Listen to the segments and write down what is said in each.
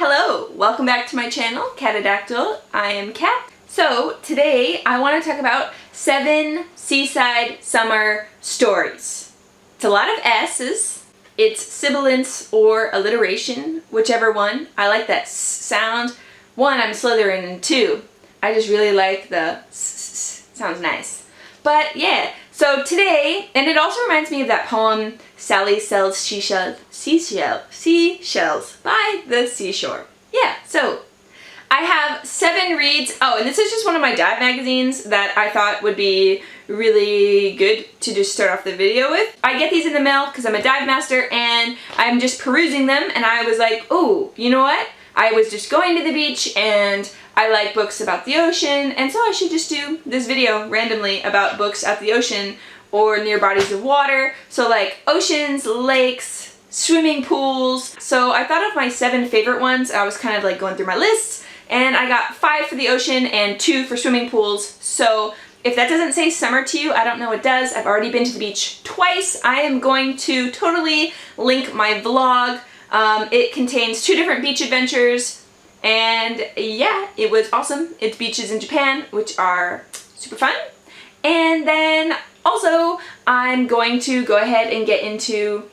Hello, welcome back to my channel, Catadactyl. I am Kat. So today I want to talk about 7 seaside summer stories. It's a lot of S's. It's sibilance or alliteration, whichever one. I like that sound. 1, I'm Slytherin, and 2, I just really like the sounds nice. But yeah, so today, and it also reminds me of that poem, Sally Sells Seashells by the Seashore. Yeah, so I have 7 reads. Oh, and this is just one of my dive magazines that I thought would be really good to just start off the video with. I get these in the mail because I'm a dive master and I'm just perusing them, and I was like, oh, you know what? I was just going to the beach and I like books about the ocean, and so I should just do this video randomly about books at the ocean or near bodies of water. So like oceans, lakes, swimming pools. So I thought of my 7 favorite ones. I was kind of like going through my lists, and I got 5 for the ocean and 2 for swimming pools. So if that doesn't say summer to you, I don't know what does. I've already been to the beach twice. I am going to totally link my vlog. It contains 2 different beach adventures, and yeah, it was awesome. It's beaches in Japan, which are super fun. And then also I'm going to go ahead and get into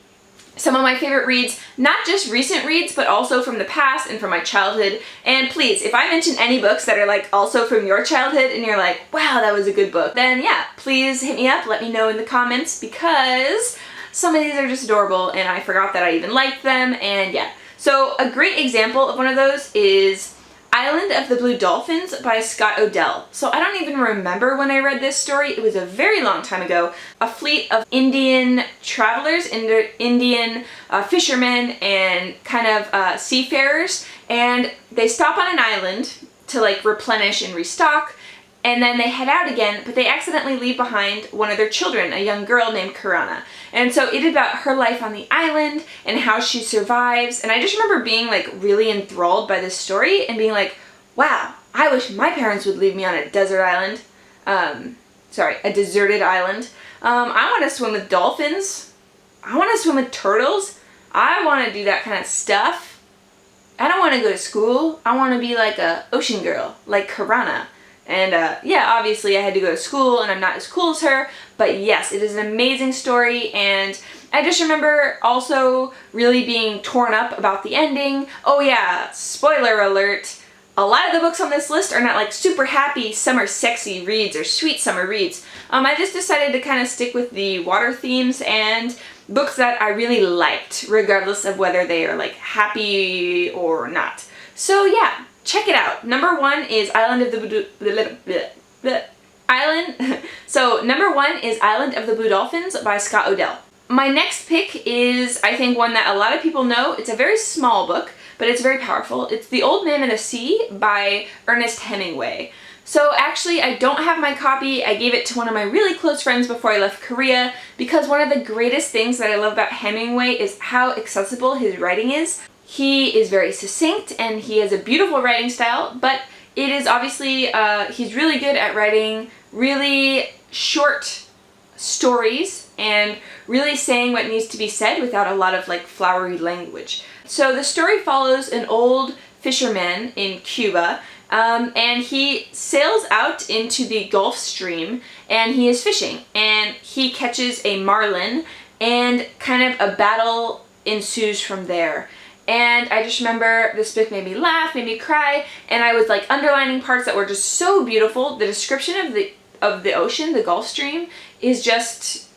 some of my favorite reads, not just recent reads, but also from the past and from my childhood. And please, if I mention any books that are like also from your childhood and you're like, wow, that was a good book, then yeah, please hit me up, let me know in the comments, because some of these are just adorable and I forgot that I even liked them, and yeah. So a great example of one of those is Island of the Blue Dolphins by Scott Odell. So I don't even remember when I read this story. It was a very long time ago. A fleet of Indian travelers, Indian fishermen and kind of seafarers, and they stop on an island to like replenish and restock, and then they head out again, but they accidentally leave behind one of their children, a young girl named Karana. And so it is about her life on the island and how she survives. And I just remember being like really enthralled by this story and being like, wow, I wish my parents would leave me on a desert island. A deserted island. I want to swim with dolphins. I want to swim with turtles. I want to do that kind of stuff. I don't want to go to school. I want to be like a ocean girl, like Karana. And yeah, obviously I had to go to school and I'm not as cool as her, but yes, it is an amazing story. And I just remember also really being torn up about the ending. Oh yeah, spoiler alert, a lot of the books on this list are not like super happy summer sexy reads or sweet summer reads. I just decided to kind of stick with the water themes and books that I really liked, regardless of whether they are like happy or not. So yeah. Check it out. Number 1 is Island of the Blue Dolphins by Scott Odell. My next pick is, I think, one that a lot of people know. It's a very small book, but it's very powerful. It's The Old Man and the Sea by Ernest Hemingway. So actually, I don't have my copy. I gave it to one of my really close friends before I left Korea, because one of the greatest things that I love about Hemingway is how accessible his writing is. He is very succinct and he has a beautiful writing style, but it is obviously, he's really good at writing really short stories and really saying what needs to be said without a lot of like flowery language. So the story follows an old fisherman in Cuba, and he sails out into the Gulf Stream and he is fishing, and he catches a marlin, and kind of a battle ensues from there. And I just remember this book made me laugh, made me cry, and I was like underlining parts that were just so beautiful. The description of the ocean, the Gulf Stream, is just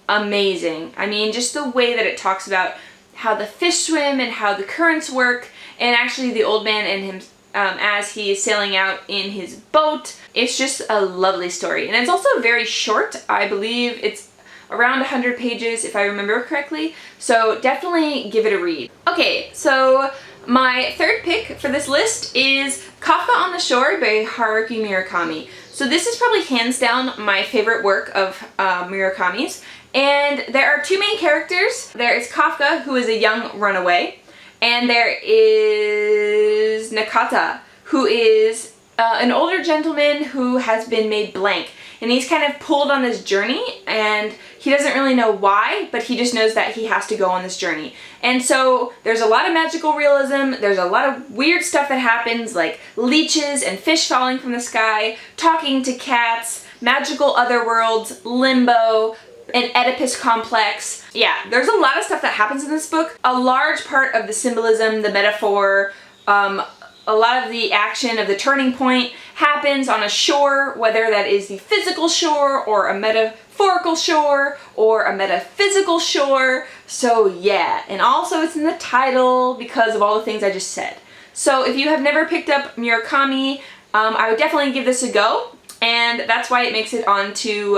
amazing. I mean, just the way that it talks about how the fish swim and how the currents work, and actually the old man and him as he is sailing out in his boat. It's just a lovely story, and it's also very short. I believe it's around 100 pages if I remember correctly, so definitely give it a read. Okay, so my 3rd pick for this list is Kafka on the Shore by Haruki Murakami. So this is probably hands down my favorite work of Murakami's, and there are 2 main characters. There is Kafka, who is a young runaway, and there is Nakata, who is an older gentleman who has been made blank. And he's kind of pulled on this journey, and he doesn't really know why, but he just knows that he has to go on this journey. And so there's a lot of magical realism, there's a lot of weird stuff that happens, like leeches and fish falling from the sky, talking to cats, magical otherworlds, limbo, an Oedipus complex. Yeah, there's a lot of stuff that happens in this book. A large part of the symbolism, the metaphor, a lot of the action of the turning point happens on a shore, whether that is the physical shore or a metaphorical shore or a metaphysical shore. So yeah, and also it's in the title because of all the things I just said. So if you have never picked up Murakami, I would definitely give this a go. And that's why it makes it onto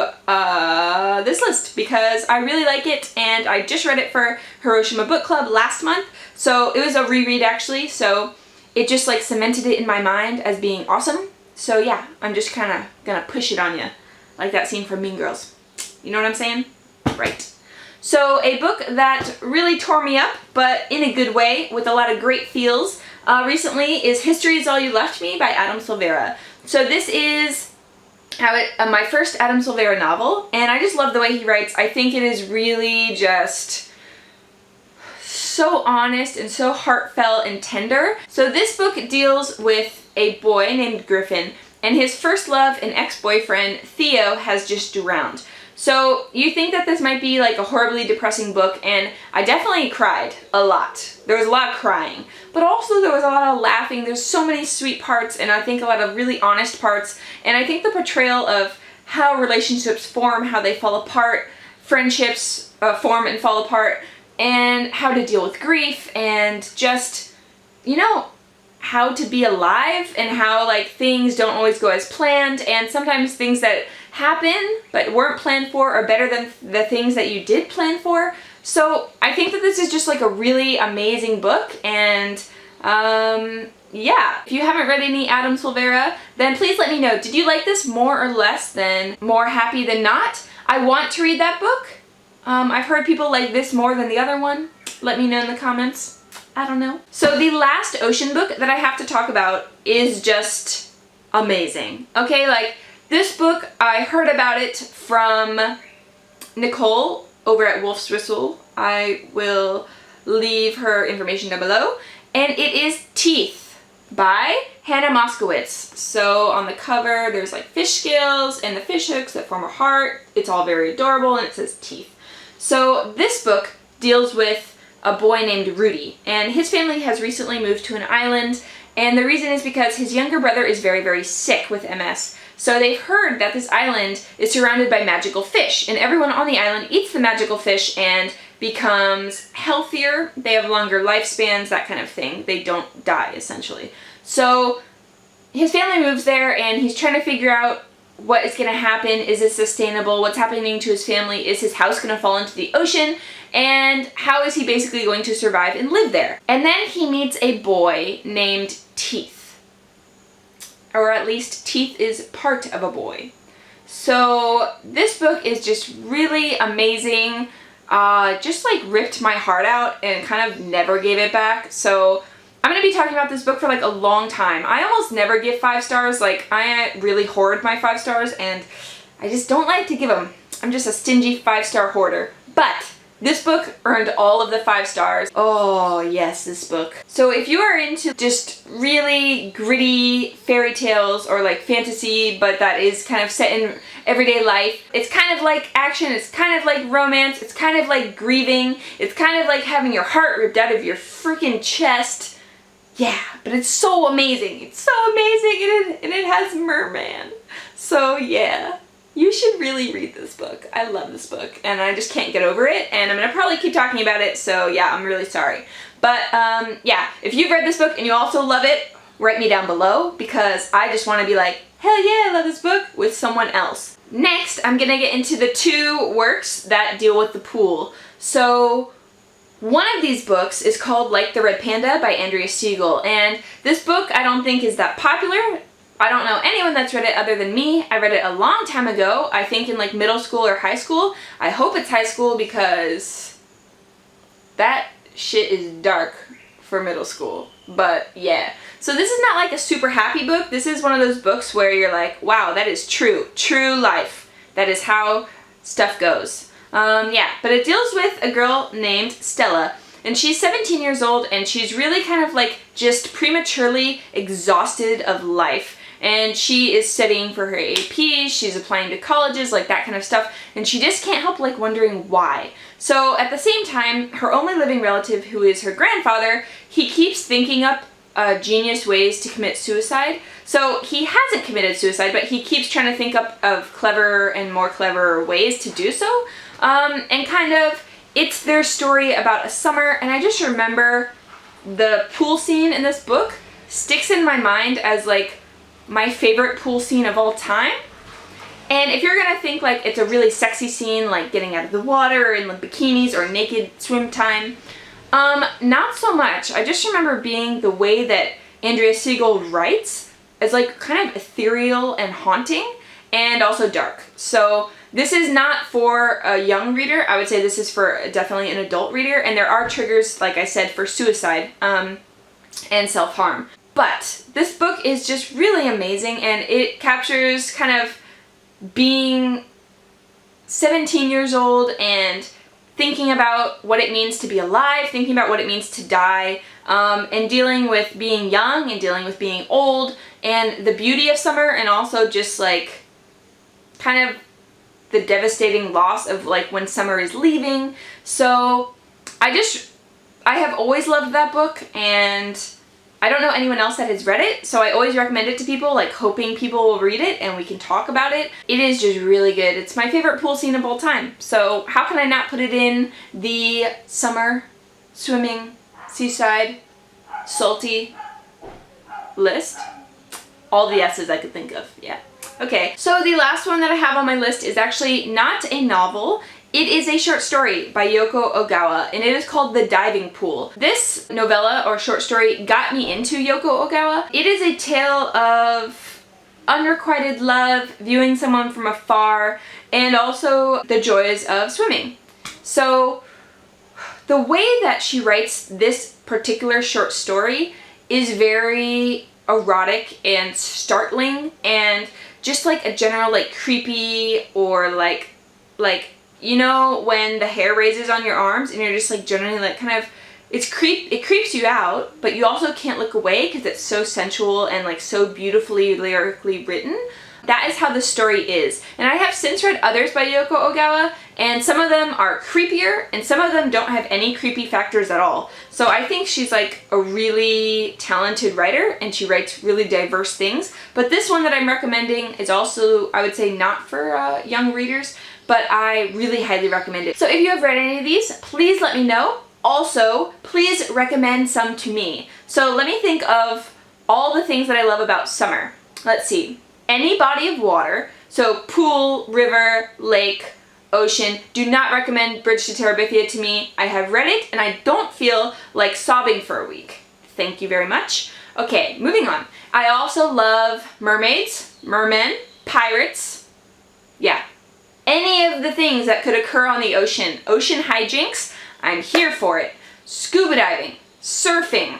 this list, because I really like it, and I just read it for Hiroshima Book Club last month. So it was a reread actually, so it just like cemented it in my mind as being awesome. So yeah, I'm just kind of gonna push it on you, like that scene from Mean Girls. You know what I'm saying? Right. So a book that really tore me up, but in a good way, with a lot of great feels, recently is History Is All You Left Me by Adam Silvera. So this is my first Adam Silvera novel, and I just love the way he writes. I think it is really just so honest and so heartfelt and tender. So this book deals with a boy named Griffin, and his first love and ex-boyfriend, Theo, has just drowned. So you think that this might be like a horribly depressing book, and I definitely cried a lot. There was a lot of crying, but also there was a lot of laughing. There's so many sweet parts, and I think a lot of really honest parts, and I think the portrayal of how relationships form, how they fall apart, friendships form and fall apart, and how to deal with grief, and just, you know, how to be alive, and how like things don't always go as planned, and sometimes things that happen but weren't planned for are better than the things that you did plan for. So I think that this is just like a really amazing book, and yeah, if you haven't read any Adam Silvera, then please let me know. Did you like this more or less than More Happy Than Not? I want to read that book. I've heard people like this more than the other one. Let me know in the comments. I don't know. So the last ocean book that I have to talk about is just amazing. Okay, like this book, I heard about it from Nicole over at Wolf's Whistle. I will leave her information down below. And it is Teeth by Hannah Moskowitz. So on the cover, there's like fish scales and the fish hooks that form a heart. It's all very adorable, and it says Teeth. So this book deals with a boy named Rudy, and his family has recently moved to an island, and the reason is because his younger brother is very, very sick with MS. So they've heard that this island is surrounded by magical fish, and everyone on the island eats the magical fish and becomes healthier. They have longer lifespans, that kind of thing. They don't die, essentially. So his family moves there, and he's trying to figure out what is going to happen. Is it sustainable? What's happening to his family? Is his house going to fall into the ocean? And how is he basically going to survive and live there? And then he meets a boy named Teeth. Or at least Teeth is part of a boy. So this book is just really amazing. Just like ripped my heart out and kind of never gave it back. So I'm going to be talking about this book for like a long time. I almost never give 5 stars. Like, I really hoard my 5 stars, and I just don't like to give them. I'm just a stingy 5-star hoarder. But this book earned all of the 5 stars. Oh yes, this book. So if you are into just really gritty fairy tales or like fantasy, but that is kind of set in everyday life, it's kind of like action, it's kind of like romance, it's kind of like grieving, it's kind of like having your heart ripped out of your freaking chest. Yeah, but it's so amazing. It's so amazing, and it has merman. So yeah. You should really read this book. I love this book, and I just can't get over it, and I'm gonna probably keep talking about it, so yeah, I'm really sorry. But yeah, if you've read this book and you also love it, write me down below, because I just want to be like, hell yeah, I love this book, with someone else. Next, I'm gonna get into the 2 works that deal with the pool. So one of these books is called Like the Red Panda by Andrea Siegel, and this book I don't think is that popular. I don't know anyone that's read it other than me. I read it a long time ago, I think in like middle school or high school. I hope it's high school, because that shit is dark for middle school. But yeah. So this is not like a super happy book. This is one of those books where you're like, wow, that is true. True life. That is how stuff goes. Yeah, but it deals with a girl named Stella, and she's 17 years old, and she's really kind of like just prematurely exhausted of life. And she is studying for her AP, she's applying to colleges, like that kind of stuff, and she just can't help like wondering why. So at the same time, her only living relative, who is her grandfather, he keeps thinking up genius ways to commit suicide. So he hasn't committed suicide, but he keeps trying to think up of clever and more clever ways to do so. And kind of, it's their story about a summer, and I just remember the pool scene in this book sticks in my mind as like my favorite pool scene of all time. And if you're gonna think like it's a really sexy scene, like getting out of the water in like bikinis or naked swim time, not so much. I just remember being the way that Andrea Siegel writes is like kind of ethereal and haunting and also dark. So this is not for a young reader. I would say this is for definitely an adult reader, and there are triggers, like I said, for suicide and self-harm. But this book is just really amazing, and it captures kind of being 17 years old and thinking about what it means to be alive, thinking about what it means to die, and dealing with being young and dealing with being old, and the beauty of summer, and also just like kind of the devastating loss of like when summer is leaving. So I have always loved that book, and I don't know anyone else that has read it, so I always recommend it to people, like hoping people will read it and we can talk about it. It is just really good. It's my favorite pool scene of all time. So how can I not put it in the summer, swimming, seaside, salty list? All the S's I could think of, yeah. Okay, so the last one that I have on my list is actually not a novel. It is a short story by Yoko Ogawa, and it is called The Diving Pool. This novella or short story got me into Yoko Ogawa. It is a tale of unrequited love, viewing someone from afar, and also the joys of swimming. So the way that she writes this particular short story is very erotic and startling, and just like a general like creepy, or like you know when the hair raises on your arms and you're just like generally like kind of, it creeps you out, but you also can't look away because it's so sensual and like so beautifully lyrically written. That is how the story is. And I have since read others by Yoko Ogawa, and some of them are creepier and some of them don't have any creepy factors at all. So I think she's like a really talented writer, and she writes really diverse things. But this one that I'm recommending is also, I would say, not for young readers, but I really highly recommend it. So if you have read any of these, please let me know. Also, please recommend some to me. So let me think of all the things that I love about summer. Let's see. Any body of water, so pool, river, lake, ocean. Do not recommend Bridge to Terabithia to me. I have read it and I don't feel like sobbing for a week. Thank you very much. Okay, moving on. I also love mermaids, mermen, pirates. Yeah. Any of the things that could occur on the ocean. Ocean hijinks, I'm here for it. Scuba diving, surfing.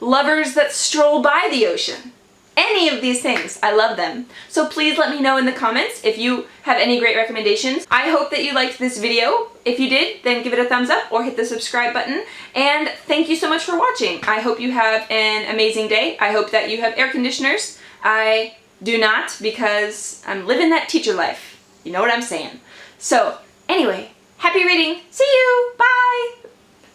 Lovers that stroll by the ocean. Any of these things, I love them. So please let me know in the comments if you have any great recommendations. I hope that you liked this video. If you did, then give it a thumbs up or hit the subscribe button. And thank you so much for watching. I hope you have an amazing day. I hope that you have air conditioners. I do not, because I'm living that teacher life. You know what I'm saying. So anyway, happy reading. See you. Bye.